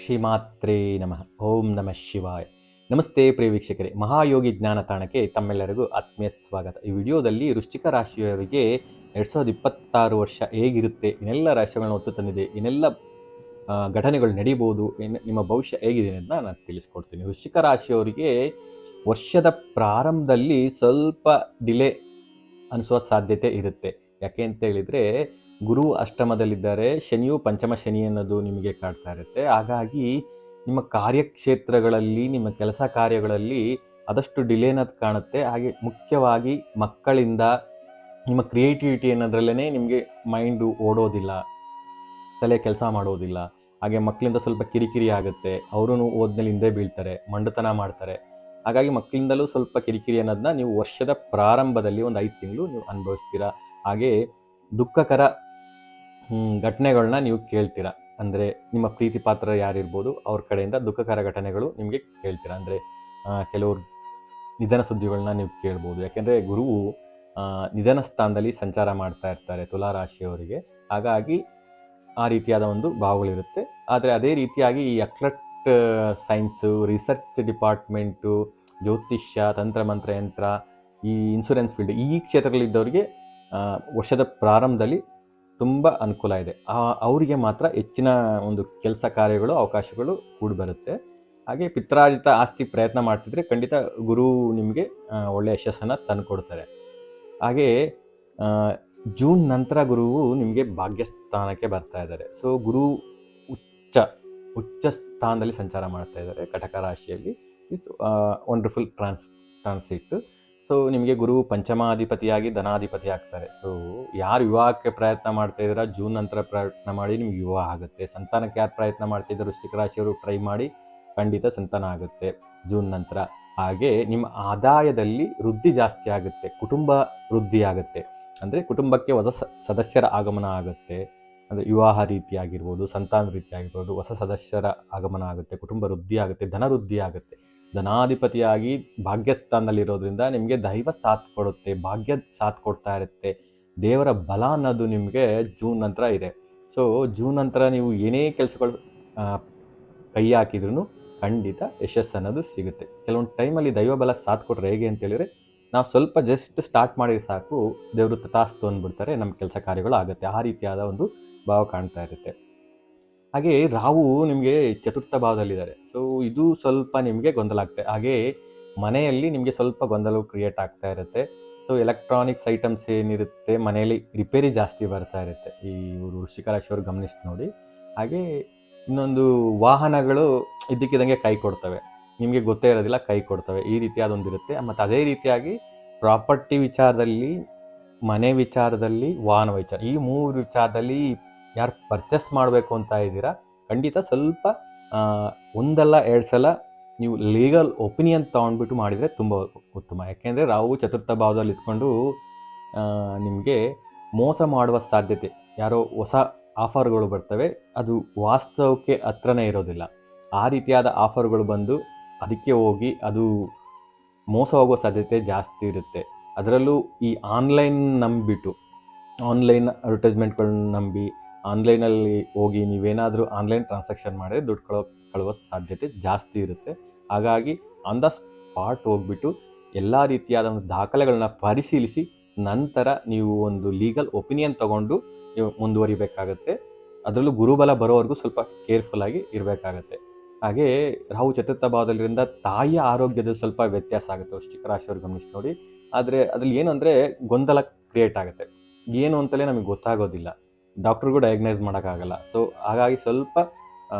ಶ್ರೀಮಾತ್ರೇ ನಮಃ. ಓಂ ನಮಃ ಶಿವಾಯ. ನಮಸ್ತೆ ಪ್ರಿಯ ವೀಕ್ಷಕರೇ, ಮಹಾಯೋಗಿ ಜ್ಞಾನ ತಾಣಕ್ಕೆ ತಮ್ಮೆಲ್ಲರಿಗೂ ಆತ್ಮೀಯ ಸ್ವಾಗತ. ಈ ವಿಡಿಯೋದಲ್ಲಿ ವೃಶ್ಚಿಕ ರಾಶಿಯವರಿಗೆ 2026 ವರ್ಷ ಹೇಗಿರುತ್ತೆ, ಇನ್ನೆಲ್ಲ ರಾಶಿಗಳನ್ನ ಹೊತ್ತು ತಂದಿದೆ, ಇನ್ನೆಲ್ಲ ಘಟನೆಗಳು ನಡೀಬೋದು, ನಿಮ್ಮ ಭವಿಷ್ಯ ಹೇಗಿದೆ ಅಂತ ನಾನು ತಿಳಿಸ್ಕೊಡ್ತೀನಿ. ವೃಶ್ಚಿಕ ರಾಶಿಯವರಿಗೆ ವರ್ಷದ ಪ್ರಾರಂಭದಲ್ಲಿ ಸ್ವಲ್ಪ ಡಿಲೇ ಅನಿಸುವ ಸಾಧ್ಯತೆ ಇರುತ್ತೆ. ಯಾಕೆ ಅಂತ ಹೇಳಿದರೆ, ಗುರು ಅಷ್ಟಮದಲ್ಲಿದ್ದಾರೆ, ಶನಿಯು ಪಂಚಮ ಶನಿ ಅನ್ನೋದು ನಿಮಗೆ ಕಾಡ್ತಾ ಇರುತ್ತೆ. ಹಾಗಾಗಿ ನಿಮ್ಮ ಕಾರ್ಯಕ್ಷೇತ್ರಗಳಲ್ಲಿ, ನಿಮ್ಮ ಕೆಲಸ ಕಾರ್ಯಗಳಲ್ಲಿ ಆದಷ್ಟು ಡಿಲೇ ಅನ್ನೋದು ಕಾಣುತ್ತೆ. ಹಾಗೆ ಮುಖ್ಯವಾಗಿ ಮಕ್ಕಳಿಂದ ನಿಮ್ಮ ಕ್ರಿಯೇಟಿವಿಟಿ ಅನ್ನೋದ್ರಲ್ಲೇ ನಿಮಗೆ ಮೈಂಡು ಓಡೋದಿಲ್ಲ, ತಲೆ ಕೆಲಸ ಮಾಡೋದಿಲ್ಲ. ಹಾಗೆ ಮಕ್ಕಳಿಂದ ಸ್ವಲ್ಪ ಕಿರಿಕಿರಿ ಆಗುತ್ತೆ, ಅವರೂ ಓದ್ಮೇಲೆ ಹಿಂದೆ ಬೀಳ್ತಾರೆ, ಮಂಡತನ ಮಾಡ್ತಾರೆ. ಹಾಗಾಗಿ ಮಕ್ಕಳಿಂದಲೂ ಸ್ವಲ್ಪ ಕಿರಿಕಿರಿ ಅನ್ನೋದನ್ನ ನೀವು ವರ್ಷದ ಪ್ರಾರಂಭದಲ್ಲಿ ಒಂದು 5 ತಿಂಗಳು ನೀವು ಅನುಭವಿಸ್ತೀರಾ. ಹಾಗೆ ದುಃಖಕರ ಘಟನೆಗಳನ್ನ ನೀವು ಕೇಳ್ತೀರಾ. ಅಂದರೆ ನಿಮ್ಮ ಪ್ರೀತಿ ಪಾತ್ರ ಯಾರಿರ್ಬೋದು ಅವ್ರ ಕಡೆಯಿಂದ ದುಃಖಕರ ಘಟನೆಗಳು ನಿಮಗೆ ಕೇಳ್ತೀರಾ. ಅಂದರೆ ಕೆಲವರು ನಿಧನ ಸುದ್ದಿಗಳನ್ನ ನೀವು ಕೇಳ್ಬೋದು. ಯಾಕೆಂದರೆ ಗುರುವು ನಿಧನ ಸ್ಥಾನದಲ್ಲಿ ಸಂಚಾರ ಮಾಡ್ತಾ ಇರ್ತಾರೆ ತುಲಾ ರಾಶಿಯವರಿಗೆ. ಹಾಗಾಗಿ ಆ ರೀತಿಯಾದ ಒಂದು ಭಾವಗಳಿರುತ್ತೆ. ಆದರೆ ಅದೇ ರೀತಿಯಾಗಿ ಈ ಅಕ್ಲಟ್ ಸೈನ್ಸು, ರಿಸರ್ಚ್ ಡಿಪಾರ್ಟ್ಮೆಂಟು, ಜ್ಯೋತಿಷ್ಯ, ತಂತ್ರಮಂತ್ರ ಯಂತ್ರ, ಈ ಇನ್ಶೂರೆನ್ಸ್ ಫೀಲ್ಡ್, ಈ ಕ್ಷೇತ್ರಗಳಿದ್ದವರಿಗೆ ವರ್ಷದ ಪ್ರಾರಂಭದಲ್ಲಿ ತುಂಬ ಅನುಕೂಲ ಇದೆ. ಅವರಿಗೆ ಮಾತ್ರ ಹೆಚ್ಚಿನ ಒಂದು ಕೆಲಸ ಕಾರ್ಯಗಳು, ಅವಕಾಶಗಳು ಕೂಡಿ ಬರುತ್ತೆ. ಹಾಗೆ ಪಿತ್ರಾರ್ಜಿತ ಆಸ್ತಿ ಪ್ರಯತ್ನ ಮಾಡ್ತಿದ್ರೆ ಖಂಡಿತ ಗುರು ನಿಮಗೆ ಒಳ್ಳೆಯ ಯಶಸ್ಸನ್ನು ತಂದುಕೊಡ್ತಾರೆ. ಹಾಗೆ ಜೂನ್ ನಂತರ ಗುರುವು ನಿಮಗೆ ಭಾಗ್ಯಸ್ಥಾನಕ್ಕೆ ಬರ್ತಾ ಇದ್ದಾರೆ. ಸೊ ಗುರು ಉಚ್ಚ ಸ್ಥಾನದಲ್ಲಿ ಸಂಚಾರ ಮಾಡ್ತಾ ಇದ್ದಾರೆ ಕಟಕ ರಾಶಿಯಲ್ಲಿ. Is wonderful transit. ಸೊ ನಿಮಗೆ ಗುರು ಪಂಚಮಾಧಿಪತಿಯಾಗಿ ಧನಾಧಿಪತಿ ಆಗ್ತಾರೆ. ಸೊ ಯಾರು ವಿವಾಹಕ್ಕೆ ಪ್ರಯತ್ನ ಮಾಡ್ತಾ ಇದ್ದೀರಾ, ಜೂನ್ ನಂತರ ಪ್ರಯತ್ನ ಮಾಡಿ ನಿಮ್ಗೆ ವಿವಾಹ ಆಗುತ್ತೆ. ಸಂತಾನಕ್ಕೆ ಯಾರು ಪ್ರಯತ್ನ ಮಾಡ್ತಿದ್ದಾರೆ ವೃಶ್ಚಿಕ ರಾಶಿಯವರು, ಟ್ರೈ ಮಾಡಿ, ಖಂಡಿತ ಸಂತಾನ ಆಗುತ್ತೆ ಜೂನ್ ನಂತರ. ಹಾಗೆ ನಿಮ್ಮ ಆದಾಯದಲ್ಲಿ ವೃದ್ಧಿ ಜಾಸ್ತಿ ಆಗುತ್ತೆ, ಕುಟುಂಬ ವೃದ್ಧಿ ಆಗುತ್ತೆ. ಅಂದರೆ ಕುಟುಂಬಕ್ಕೆ ಹೊಸ ಸದಸ್ಯರ ಆಗಮನ ಆಗುತ್ತೆ. ಅಂದರೆ ವಿವಾಹ ರೀತಿ ಆಗಿರ್ಬೋದು, ಸಂತಾನ ರೀತಿ ಆಗಿರ್ಬೋದು, ಹೊಸ ಸದಸ್ಯರ ಆಗಮನ ಆಗುತ್ತೆ, ಕುಟುಂಬ ವೃದ್ಧಿ ಆಗುತ್ತೆ, ಧನ ವೃದ್ಧಿ ಆಗುತ್ತೆ. ಧನಾಧಿಪತಿಯಾಗಿ ಭಾಗ್ಯಸ್ಥಾನದಲ್ಲಿರೋದ್ರಿಂದ ನಿಮಗೆ ದೈವ ಸಾಥ್ ಕೊಡುತ್ತೆ, ಭಾಗ್ಯ ಸಾಥ್ ಕೊಡ್ತಾ ಇರುತ್ತೆ. ದೇವರ ಬಲ ಅನ್ನೋದು ನಿಮಗೆ ಜೂನ್ ನಂತರ ಇದೆ. ಸೊ ಜೂನ್ ನಂತರ ನೀವು ಏನೇ ಕೆಲಸಗಳು ಕೈ ಹಾಕಿದ್ರೂ ಖಂಡಿತ ಯಶಸ್ಸು ಅನ್ನೋದು ಸಿಗುತ್ತೆ. ಕೆಲವೊಂದು ಟೈಮಲ್ಲಿ ದೈವ ಬಲ ಸಾಥ್ ಕೊಟ್ಟರೆ ಹೇಗೆ ಅಂತೇಳಿದರೆ, ನಾವು ಸ್ವಲ್ಪ ಜಸ್ಟ್ ಸ್ಟಾರ್ಟ್ ಮಾಡಿದ್ರೆ ಸಾಕು, ದೇವರು ತಥಾಸ್ತು ಅಂದ್ಬಿಡ್ತಾರೆ, ನಮ್ಮ ಕೆಲಸ ಕಾರ್ಯಗಳು ಆಗುತ್ತೆ. ಆ ರೀತಿಯಾದ ಒಂದು ಭಾವ ಕಾಣ್ತಾ ಇರುತ್ತೆ. ಹಾಗೆ ರಾಹು ನಿಮಗೆ ಚತುರ್ಥ ಭಾವದಲ್ಲಿದ್ದಾರೆ. ಸೊ ಇದು ಸ್ವಲ್ಪ ನಿಮಗೆ ಗೊಂದಲ ಆಗ್ತದೆ. ಹಾಗೆ ಮನೆಯಲ್ಲಿ ನಿಮಗೆ ಸ್ವಲ್ಪ ಗೊಂದಲ ಕ್ರಿಯೇಟ್ ಆಗ್ತಾ ಇರುತ್ತೆ. ಸೊ ಎಲೆಕ್ಟ್ರಾನಿಕ್ಸ್ ಐಟಮ್ಸ್ ಏನಿರುತ್ತೆ ಮನೆಯಲ್ಲಿ ರಿಪೇರಿ ಜಾಸ್ತಿ ಬರ್ತಾ ಇರುತ್ತೆ. ಈ ವೃಶ್ಚಿಕ ರಾಶಿಯವರು ಗಮನಿಸಿ ನೋಡಿ. ಹಾಗೆ ಇನ್ನೊಂದು ವಾಹನಗಳು ಇದ್ದಕ್ಕಿದ್ದಂಗೆ ಕೈ ಕೊಡ್ತವೆ, ನಿಮಗೆ ಗೊತ್ತೇ ಇರೋದಿಲ್ಲ, ಕೈ ಕೊಡ್ತವೆ. ಈ ರೀತಿಯಾದೊಂದಿರುತ್ತೆ. ಮತ್ತು ಅದೇ ರೀತಿಯಾಗಿ ಪ್ರಾಪರ್ಟಿ ವಿಚಾರದಲ್ಲಿ, ಮನೆ ವಿಚಾರದಲ್ಲಿ, ವಾಹನ ವಿಚಾರ, ಈ 3 ವಿಚಾರದಲ್ಲಿ ಯಾರು ಪರ್ಚೇಸ್ ಮಾಡಬೇಕು ಅಂತ ಇದ್ದೀರಾ, ಖಂಡಿತ ಸ್ವಲ್ಪ ಒಂದಲ್ಲ 2 ಸಲ ನೀವು ಲೀಗಲ್ ಒಪಿನಿಯನ್ ತೊಗೊಂಡ್ಬಿಟ್ಟು ಮಾಡಿದರೆ ತುಂಬ ಉತ್ತಮ. ಯಾಕೆಂದರೆ ರಾಹು ಚತುರ್ಥ ಭಾವದಲ್ಲಿ ಇದ್ಕೊಂಡು ನಿಮಗೆ ಮೋಸ ಮಾಡುವ ಸಾಧ್ಯತೆ, ಯಾರೋ ಹೊಸ ಆಫರ್ಗಳು ಬರ್ತವೆ, ಅದು ವಾಸ್ತವಕ್ಕೆ ಹತ್ರನೇ ಇರೋದಿಲ್ಲ. ಆ ರೀತಿಯಾದ ಆಫರ್ಗಳು ಬಂದು ಅದಕ್ಕೆ ಹೋಗಿ ಅದು ಮೋಸ ಹೋಗೋ ಸಾಧ್ಯತೆ ಜಾಸ್ತಿ ಇರುತ್ತೆ. ಅದರಲ್ಲೂ ಈ ಆನ್ಲೈನ್ ನಂಬಿಬಿಟ್ಟು, ಆನ್ಲೈನ್ ಅಡ್ವರ್ಟೈಸ್ಮೆಂಟ್ಗಳನ್ನ ನಂಬಿ ಆನ್ಲೈನಲ್ಲಿ ಹೋಗಿ ನೀವೇನಾದರೂ ಆನ್ಲೈನ್ ಟ್ರಾನ್ಸಾಕ್ಷನ್ ಮಾಡಿದ್ರೆ ದುಡ್ಡು ಕಳುವ ಸಾಧ್ಯತೆ ಜಾಸ್ತಿ ಇರುತ್ತೆ. ಹಾಗಾಗಿ ಆನ್ ದ ಸ್ಪಾಟ್ ಹೋಗ್ಬಿಟ್ಟು ಎಲ್ಲ ರೀತಿಯಾದ ಒಂದು ದಾಖಲೆಗಳನ್ನ ಪರಿಶೀಲಿಸಿ ನಂತರ ನೀವು ಒಂದು ಲೀಗಲ್ ಒಪಿನಿಯನ್ ತಗೊಂಡು ನೀವು ಮುಂದುವರಿಬೇಕಾಗತ್ತೆ. ಅದರಲ್ಲೂ ಗುರುಬಲ ಬರೋವರೆಗೂ ಸ್ವಲ್ಪ ಕೇರ್ಫುಲ್ಲಾಗಿ ಇರಬೇಕಾಗತ್ತೆ. ಹಾಗೆ ರಾಹು ಚತುರ್ಥ ಭಾವದಲ್ಲಿರಿಂದ ತಾಯಿಯ ಆರೋಗ್ಯದ ಸ್ವಲ್ಪ ವ್ಯತ್ಯಾಸ ಆಗುತ್ತೆ, ವೃಶ್ಚಿಕ ರಾಶಿಯವ್ರು ಗಮನಿಸಿ ನೋಡಿ. ಆದರೆ ಅದ್ರಲ್ಲಿ ಏನು ಅಂದರೆ ಗೊಂದಲ ಕ್ರಿಯೇಟ್ ಆಗುತ್ತೆ, ಏನು ಅಂತಲೇ ನಮಗೆ ಗೊತ್ತಾಗೋದಿಲ್ಲ, ಡಾಕ್ಟ್ರಿಗೂ ಡಯಾಗ್ನೈಸ್ ಮಾಡೋಕ್ಕಾಗಲ್ಲ. ಸೊ ಹಾಗಾಗಿ ಸ್ವಲ್ಪ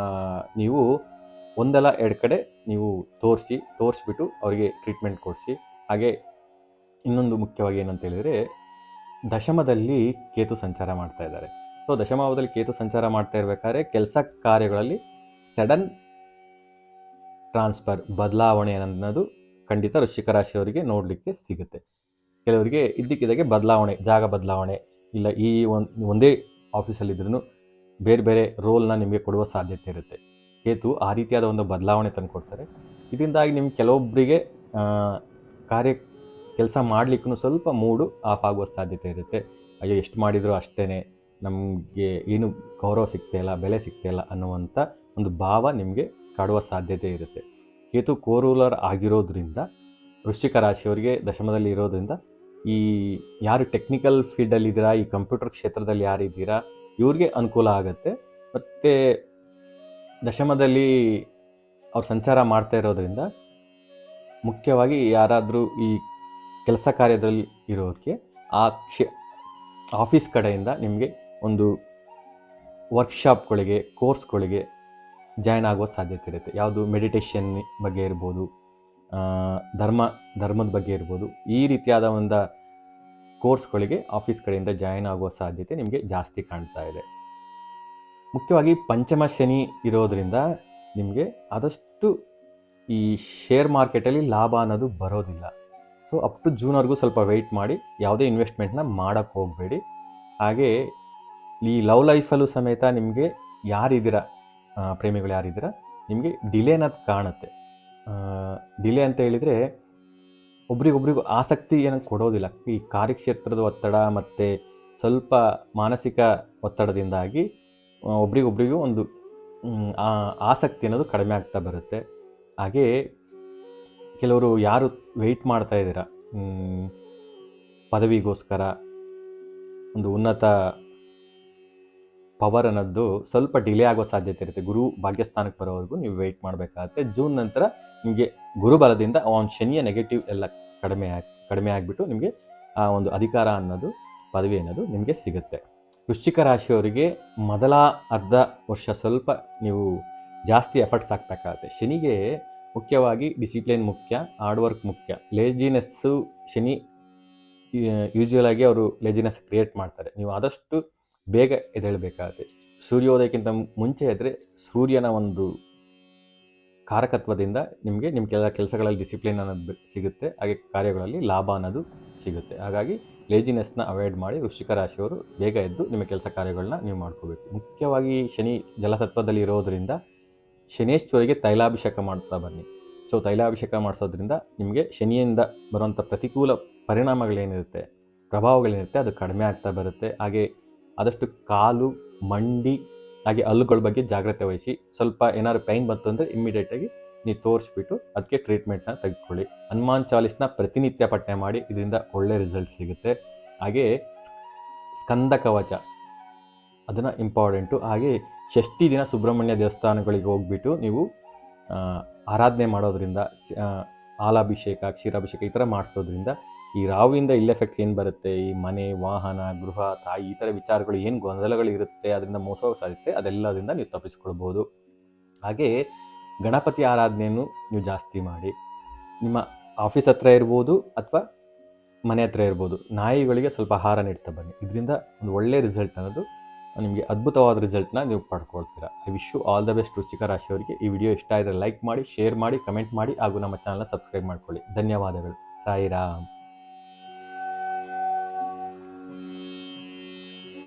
ನೀವು ಒಂದಲ್ಲ 2 ಕಡೆ ನೀವು ತೋರಿಸ್ಬಿಟ್ಟು ಅವರಿಗೆ ಟ್ರೀಟ್ಮೆಂಟ್ ಕೊಡಿಸಿ. ಹಾಗೆ ಇನ್ನೊಂದು ಮುಖ್ಯವಾಗಿ ಏನಂತ ಹೇಳಿದರೆ, ದಶಮದಲ್ಲಿ ಕೇತು ಸಂಚಾರ ಮಾಡ್ತಾ ಇದ್ದಾರೆ. ಸೊ ದಶಮಭಾವದಲ್ಲಿ ಕೇತು ಸಂಚಾರ ಮಾಡ್ತಾ ಇರಬೇಕಾದ್ರೆ ಕೆಲಸ ಕಾರ್ಯಗಳಲ್ಲಿ ಸಡನ್ ಟ್ರಾನ್ಸ್ಫರ್, ಬದಲಾವಣೆ ಅನ್ನೋದು ಖಂಡಿತ ವೃಶ್ಚಿಕ ರಾಶಿಯವರಿಗೆ ನೋಡಲಿಕ್ಕೆ ಸಿಗುತ್ತೆ. ಕೆಲವರಿಗೆ ಇದ್ದಕ್ಕಿದ್ದಾಗೆ ಬದಲಾವಣೆ, ಜಾಗ ಬದಲಾವಣೆ, ಇಲ್ಲ ಈ ಒಂದೇ ಆಫೀಸಲ್ಲಿದ್ರೂ ಬೇರೆ ಬೇರೆ ರೋಲ್ನ ನಿಮಗೆ ಕೊಡುವ ಸಾಧ್ಯತೆ ಇರುತ್ತೆ. ಕೇತು ಆ ರೀತಿಯಾದ ಒಂದು ಬದಲಾವಣೆ ತಂದು ಕೊಡ್ತಾರೆ. ಇದರಿಂದಾಗಿ ನಿಮ್ಗೆ ಕೆಲವೊಬ್ಬರಿಗೆ ಕೆಲಸ ಮಾಡಲಿಕ್ಕೂ ಸ್ವಲ್ಪ ಮೂಡು ಆಫ್ ಆಗುವ ಸಾಧ್ಯತೆ ಇರುತ್ತೆ. ಅಯ್ಯೋ ಎಷ್ಟು ಮಾಡಿದರೂ ಅಷ್ಟೇ, ನಮಗೆ ಏನು ಗೌರವ ಸಿಗ್ತಾಯಿಲ್ಲ, ಬೆಲೆ ಸಿಗ್ತಾಯಿಲ್ಲ ಅನ್ನುವಂಥ ಒಂದು ಭಾವ ನಿಮಗೆ ಕಾಡುವ ಸಾಧ್ಯತೆ ಇರುತ್ತೆ. ಕೇತು ಕೋರೂಲರ್ ಆಗಿರೋದ್ರಿಂದ ವೃಶ್ಚಿಕ ರಾಶಿಯವರಿಗೆ ದಶಮದಲ್ಲಿ ಇರೋದ್ರಿಂದ ಈ ಯಾರು ಟೆಕ್ನಿಕಲ್ ಫೀಲ್ಡಲ್ಲಿದ್ದೀರಾ, ಈ ಕಂಪ್ಯೂಟರ್ ಕ್ಷೇತ್ರದಲ್ಲಿ ಯಾರಿದ್ದೀರಾ ಇವ್ರಿಗೆ ಅನುಕೂಲ ಆಗುತ್ತೆ. ಮತ್ತು ದಶಮದಲ್ಲಿ ಅವ್ರು ಸಂಚಾರ ಮಾಡ್ತಾ ಇರೋದ್ರಿಂದ ಮುಖ್ಯವಾಗಿ ಯಾರಾದರೂ ಈ ಕೆಲಸ ಕಾರ್ಯದಲ್ಲಿ ಇರೋರಿಗೆ ಆಫೀಸ್ ಕಡೆಯಿಂದ ನಿಮಗೆ ಒಂದು ವರ್ಕ್ಶಾಪ್ಗಳಿಗೆ, ಕೋರ್ಸ್ಗಳಿಗೆ ಜಾಯ್ನ್ ಆಗುವ ಸಾಧ್ಯತೆ ಇರುತ್ತೆ. ಯಾವುದು ಮೆಡಿಟೇಷನ್ ಬಗ್ಗೆ ಇರ್ಬೋದು, ಧರ್ಮದ ಬಗ್ಗೆ ಇರ್ಬೋದು, ಈ ರೀತಿಯಾದ ಒಂದು ಕೋರ್ಸ್ಗಳಿಗೆ ಆಫೀಸ್ ಕಡೆಯಿಂದ ಜಾಯ್ನ್ ಆಗುವ ಸಾಧ್ಯತೆ ನಿಮಗೆ ಜಾಸ್ತಿ ಕಾಣ್ತಾ ಇದೆ. ಮುಖ್ಯವಾಗಿ ಪಂಚಮ ಶನಿ ಇರೋದರಿಂದ ನಿಮಗೆ ಆದಷ್ಟು ಈ ಶೇರ್ ಮಾರ್ಕೆಟಲ್ಲಿ ಲಾಭ ಅನ್ನೋದು ಬರೋದಿಲ್ಲ. ಸೊ ಅಪ್ ಟು ಜೂನ್ವರೆಗೂ ಸ್ವಲ್ಪ ವೆಯ್ಟ್ ಮಾಡಿ, ಯಾವುದೇ ಇನ್ವೆಸ್ಟ್ಮೆಂಟ್ನ ಮಾಡೋಕ್ಕೆ ಹೋಗಬೇಡಿ. ಹಾಗೆ ಈ ಲವ್ ಲೈಫಲ್ಲೂ ಸಮೇತ ನಿಮಗೆ ಯಾರಿದ್ದೀರ, ಪ್ರೇಮಿಗಳು ಯಾರಿದ್ದೀರ, ನಿಮಗೆ ಡಿಲೇ ಅನ್ನೋದು ಕಾಣುತ್ತೆ. ಡಿಲೇ ಅಂತ ಹೇಳಿದರೆ ಒಬ್ರಿಗೊಬ್ರಿಗೂ ಆಸಕ್ತಿ ಏನೋ ಕೊಡೋದಿಲ್ಲ. ಈ ಕಾರ್ಯಕ್ಷೇತ್ರದ ಒತ್ತಡ ಮತ್ತು ಸ್ವಲ್ಪ ಮಾನಸಿಕ ಒತ್ತಡದಿಂದಾಗಿ ಒಬ್ರಿಗೊಬ್ರಿಗೂ ಒಂದು ಆಸಕ್ತಿ ಅನ್ನೋದು ಕಡಿಮೆ ಆಗ್ತಾ ಬರುತ್ತೆ. ಹಾಗೆ ಕೆಲವರು ಯಾರು ವೆಯ್ಟ್ ಮಾಡ್ತಾ ಇದ್ದೀರಾ ಪದವಿಗೋಸ್ಕರ, ಒಂದು ಉನ್ನತ ಪವರ್ ಅನ್ನೋದು ಸ್ವಲ್ಪ ಡಿಲೇ ಆಗೋ ಸಾಧ್ಯತೆ ಇರುತ್ತೆ. ಗುರು ಭಾಗ್ಯಸ್ಥಾನಕ್ಕೆ ಬರೋವರೆಗೂ ನೀವು ವೆಯ್ಟ್ ಮಾಡಬೇಕಾಗತ್ತೆ. ಜೂನ್ ನಂತರ ನಿಮಗೆ ಗುರುಬಲದಿಂದ ಒಂದು ಶನಿಯ ನೆಗೆಟಿವ್ ಎಲ್ಲ ಕಡಿಮೆ ಆಗಿಬಿಟ್ಟು ನಿಮಗೆ ಆ ಒಂದು ಅಧಿಕಾರ ಅನ್ನೋದು, ಪದವಿ ಅನ್ನೋದು ನಿಮಗೆ ಸಿಗುತ್ತೆ. ವೃಶ್ಚಿಕ ರಾಶಿಯವರಿಗೆ ಮೊದಲ ಅರ್ಧ ವರ್ಷ ಸ್ವಲ್ಪ ನೀವು ಜಾಸ್ತಿ ಎಫರ್ಟ್ಸ್ ಹಾಕಬೇಕಾಗತ್ತೆ. ಶನಿಗೆ ಮುಖ್ಯವಾಗಿ ಡಿಸಿಪ್ಲಿನ್ ಮುಖ್ಯ, ಹಾರ್ಡ್ ವರ್ಕ್ ಮುಖ್ಯ. ಲೇಜಿನೆಸ್ಸು ಶನಿ ಯೂಶ್ವಲ್ ಆಗಿ ಅವರು ಲೇಜಿನೆಸ್ ಕ್ರಿಯೇಟ್ ಮಾಡ್ತಾರೆ. ನೀವು ಆದಷ್ಟು ಬೇಗ ಎದ್ದೇಳಬೇಕಾಗುತ್ತೆ. ಸೂರ್ಯೋದಯಕ್ಕಿಂತ ಮುಂಚೆ ಎದ್ದರೆ ಸೂರ್ಯನ ಒಂದು ಕಾರಕತ್ವದಿಂದ ನಿಮಗೆ ನಿಮ್ಮ ಕೆಲಸಗಳಲ್ಲಿ ಡಿಸಿಪ್ಲಿನ್ ಅನ್ನೋದು ಸಿಗುತ್ತೆ. ಹಾಗೆ ಕಾರ್ಯಗಳಲ್ಲಿ ಲಾಭ ಅನ್ನೋದು ಸಿಗುತ್ತೆ. ಹಾಗಾಗಿ ಲೇಜಿನೆಸ್ನ ಅವಾಯ್ಡ್ ಮಾಡಿ ವೃಶ್ಚಿಕ ರಾಶಿಯವರು ಬೇಗ ಎದ್ದು ನಿಮ್ಮ ಕೆಲಸ ಕಾರ್ಯಗಳನ್ನ ನೀವು ಮಾಡ್ಕೋಬೇಕು. ಮುಖ್ಯವಾಗಿ ಶನಿ ಜಲತತ್ವದಲ್ಲಿ ಇರೋದರಿಂದ ಶನೇಶ್ವರಿಗೆ ತೈಲಾಭಿಷೇಕ ಮಾಡ್ತಾ ಬನ್ನಿ. ಸೊ ತೈಲಾಭಿಷೇಕ ಮಾಡಿಸೋದ್ರಿಂದ ನಿಮಗೆ ಶನಿಯಿಂದ ಬರುವಂಥ ಪ್ರತಿಕೂಲ ಪರಿಣಾಮಗಳೇನಿರುತ್ತೆ, ಪ್ರಭಾವಗಳೇನಿರುತ್ತೆ ಅದು ಕಡಿಮೆ ಆಗ್ತಾ ಬರುತ್ತೆ. ಹಾಗೆ ಆದಷ್ಟು ಕಾಲು, ಮಂಡಿ ಹಾಗೆ ಹಲ್ಲುಗಳ ಬಗ್ಗೆ ಜಾಗ್ರತೆ ವಹಿಸಿ. ಸ್ವಲ್ಪ ಏನಾದ್ರು ಪೈನ್ ಬಂತು ಅಂದರೆ ಇಮ್ಮಿಡಿಯೇಟಾಗಿ ನೀವು ತೋರಿಸ್ಬಿಟ್ಟು ಅದಕ್ಕೆ ಟ್ರೀಟ್ಮೆಂಟ್ನ ತೆಗೆದುಕೊಳ್ಳಿ. ಹನುಮಾನ್ ಚಾಲೀಸ್ನ ಪ್ರತಿನಿತ್ಯ ಪಠನೆ ಮಾಡಿ, ಇದರಿಂದ ಒಳ್ಳೆ ರಿಸಲ್ಟ್ ಸಿಗುತ್ತೆ. ಹಾಗೆ ಸ್ಕಂದ ಕವಚ ಅದನ್ನು ಇಂಪಾರ್ಟೆಂಟು. ಹಾಗೆ ಷಷ್ಠಿ ದಿನ ಸುಬ್ರಹ್ಮಣ್ಯ ದೇವಸ್ಥಾನಗಳಿಗೆ ಹೋಗ್ಬಿಟ್ಟು ನೀವು ಆರಾಧನೆ ಮಾಡೋದ್ರಿಂದ, ಹಾಲಾಭಿಷೇಕ, ಕ್ಷೀರಾಭಿಷೇಕ ಈ ಥರ ಮಾಡಿಸೋದ್ರಿಂದ ಈ ರಾಹುವಿಂದ ಇಲ್ಲಿ ಎಫೆಕ್ಟ್ಸ್ ಏನು ಬರುತ್ತೆ, ಈ ಮನೆ, ವಾಹನ, ಗೃಹ, ತಾಯಿ ಈ ಥರ ವಿಚಾರಗಳು ಏನು ಗೊಂದಲಗಳು ಇರುತ್ತೆ, ಅದರಿಂದ ಮೋಸ ಹೋಗೋ ಸಾಧ್ಯತೆ ಅದೆಲ್ಲದಿಂದ ನೀವು ತಪ್ಪಿಸ್ಕೊಳ್ಬೋದು. ಹಾಗೆ ಗಣಪತಿ ಆರಾಧನೆಯನ್ನು ನೀವು ಜಾಸ್ತಿ ಮಾಡಿ. ನಿಮ್ಮ ಆಫೀಸ್ ಹತ್ರ ಇರ್ಬೋದು ಅಥವಾ ಮನೆ ಹತ್ರ ಇರ್ಬೋದು, ನಾಯಿಗಳಿಗೆ ಸ್ವಲ್ಪ ಆಹಾರ ನೀಡ್ತಾ ಬನ್ನಿ. ಇದರಿಂದ ಒಂದು ಒಳ್ಳೆಯ ರಿಸಲ್ಟ್ ಅನ್ನೋದು, ನಿಮಗೆ ಅದ್ಭುತವಾದ ರಿಸಲ್ಟ್ನ ನೀವು ಪಡ್ಕೊಳ್ತೀರಾ. I wish you all the best ವೃಶ್ಚಿಕ ರಾಶಿಯವರಿಗೆ. ಈ ವಿಡಿಯೋ ಇಷ್ಟ ಆದರೆ ಲೈಕ್ ಮಾಡಿ, ಶೇರ್ ಮಾಡಿ, ಕಮೆಂಟ್ ಮಾಡಿ ಹಾಗೂ ನಮ್ಮ ಚಾನಲ್ನ ಸಬ್ಸ್ಕ್ರೈಬ್ ಮಾಡ್ಕೊಳ್ಳಿ. ಧನ್ಯವಾದಗಳು. ಸಾಯಿರಾಮ್.